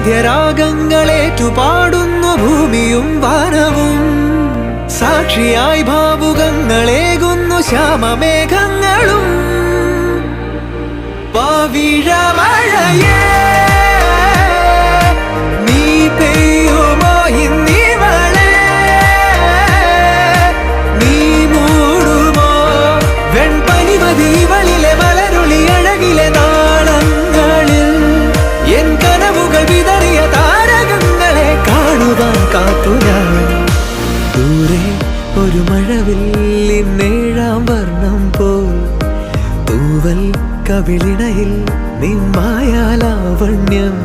വാദ്യരാഗങ്ങളേറ്റുപാടുന്നു ഭൂമിയും വാനവും. സാക്ഷിയായി ഭാവുകങ്ങളേകുന്നു ശ്യാമമേഘങ്ങളും. പവിഴമഴയേ നീ പെയ്യുമോ ഇന്നിവളെ, നീ മൂടുമോ വെൺപനിമതിവളിലെ മലരുളി അഴകിലെ നാളങ്ങളിൽ. എൻ കനവുകൾ വിതറിയ താരകങ്ങളെ കാണുവാൻ കാത്തു ഞാൻ. ദൂരെ ഒരു മഴവില്ലിന്നേഴാം വർണ്ണം പോൽ തൂവൽ കവിളിണയിൽ നിമ്മായാലാവണ്യം.